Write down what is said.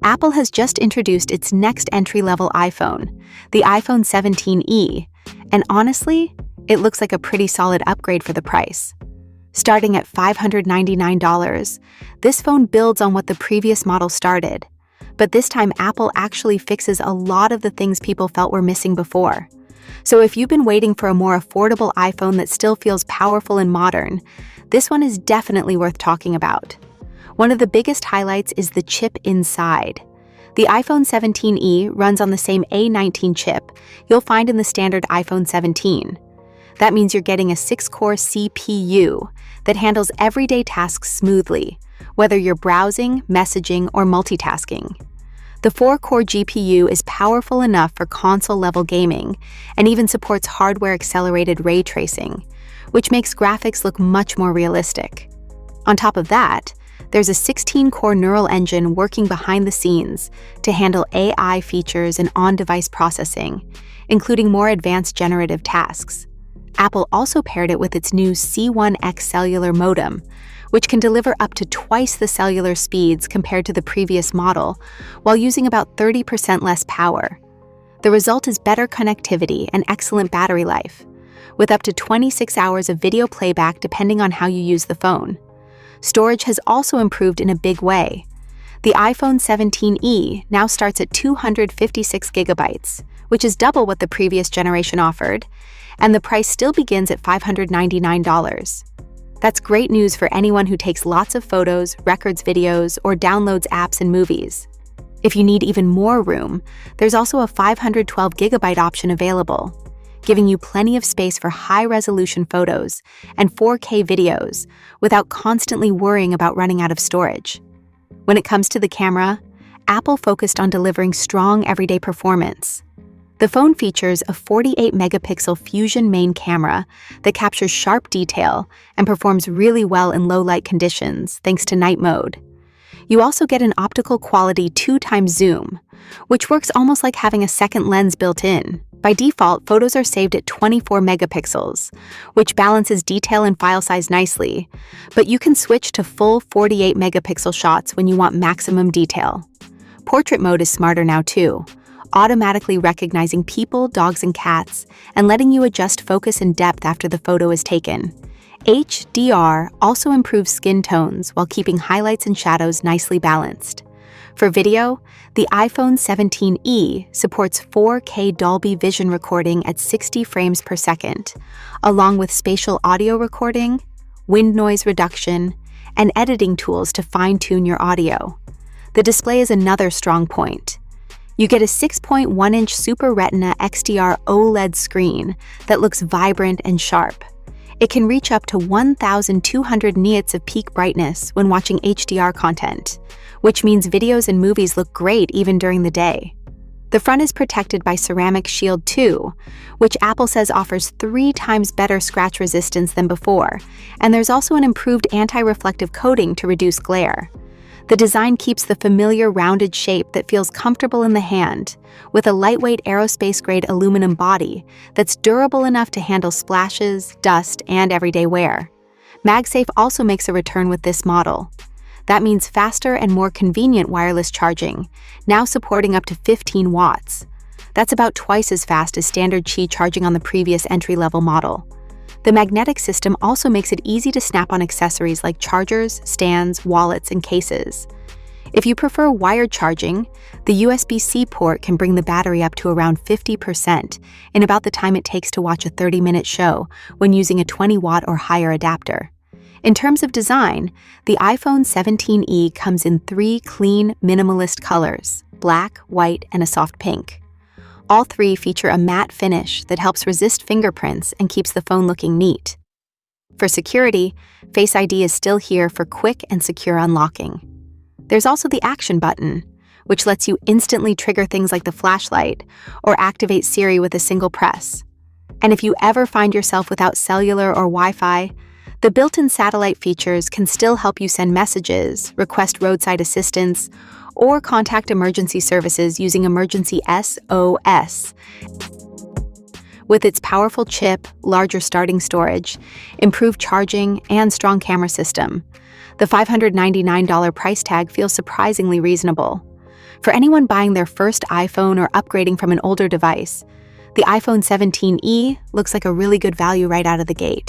Apple has just introduced its next entry-level iPhone, the iPhone 17e, and honestly, it looks like a pretty solid upgrade for the price. Starting at $599, this phone builds on what the previous model started, but this time Apple actually fixes a lot of the things people felt were missing before. So if you've been waiting for a more affordable iPhone that still feels powerful and modern, this one is definitely worth talking about. One of the biggest highlights is the chip inside. The iPhone 17e runs on the same A19 chip you'll find in the standard iPhone 17. That means you're getting a 6-core CPU that handles everyday tasks smoothly, whether you're browsing, messaging, or multitasking. The 4-core GPU is powerful enough for console-level gaming and even supports hardware-accelerated ray tracing, which makes graphics look much more realistic. On top of that, there's a 16-core neural engine working behind the scenes to handle AI features and on-device processing, including more advanced generative tasks. Apple also paired it with its new C1X cellular modem, which can deliver up to twice the cellular speeds compared to the previous model, while using about 30% less power. The result is better connectivity and excellent battery life, with up to 26 hours of video playback depending on how you use the phone. Storage has also improved in a big way. The iPhone 17e now starts at 256 gigabytes, which is double what the previous generation offered, and the price still begins at $599. That's great news for anyone who takes lots of photos, records videos, or downloads apps and movies. If you need even more room, there's also a 512 gigabyte option available, giving you plenty of space for high-resolution photos and 4K videos without constantly worrying about running out of storage. When it comes to the camera, Apple focused on delivering strong everyday performance. The phone features a 48-megapixel Fusion main camera that captures sharp detail and performs really well in low-light conditions thanks to night mode. You also get an optical quality 2x zoom, which works almost like having a second lens built in. By default, photos are saved at 24 megapixels, which balances detail and file size nicely, but you can switch to full 48-megapixel shots when you want maximum detail. Portrait mode is smarter now too, automatically recognizing people, dogs, and cats, and letting you adjust focus and depth after the photo is taken. HDR also improves skin tones while keeping highlights and shadows nicely balanced. For video, the iPhone 17e supports 4K Dolby Vision recording at 60 frames per second, along with spatial audio recording, wind noise reduction, and editing tools to fine-tune your audio. The display is another strong point. You get a 6.1-inch Super Retina XDR OLED screen that looks vibrant and sharp. It can reach up to 1,200 nits of peak brightness when watching HDR content, which means videos and movies look great even during the day. The front is protected by Ceramic Shield 2, which Apple says offers 3 times better scratch resistance than before, and there's also an improved anti-reflective coating to reduce glare. The design keeps the familiar rounded shape that feels comfortable in the hand, with a lightweight aerospace-grade aluminum body that's durable enough to handle splashes, dust, and everyday wear. MagSafe also makes a return with this model. That means faster and more convenient wireless charging, now supporting up to 15 watts. That's about twice as fast as standard Qi charging on the previous entry-level model. The magnetic system also makes it easy to snap on accessories like chargers, stands, wallets, and cases. If you prefer wired charging, the USB-C port can bring the battery up to around 50% in about the time it takes to watch a 30-minute show when using a 20-watt or higher adapter. In terms of design, the iPhone 17e comes in 3 clean, minimalist colors: black, white, and a soft pink. All 3 feature a matte finish that helps resist fingerprints and keeps the phone looking neat. For security, Face ID is still here for quick and secure unlocking. There's also the Action button, which lets you instantly trigger things like the flashlight or activate Siri with a single press. And if you ever find yourself without cellular or Wi-Fi, the built-in satellite features can still help you send messages, request roadside assistance, or contact emergency services using Emergency SOS. With its powerful chip, larger starting storage, improved charging, and strong camera system, the $599 price tag feels surprisingly reasonable. For anyone buying their first iPhone or upgrading from an older device, the iPhone 17e looks like a really good value right out of the gate.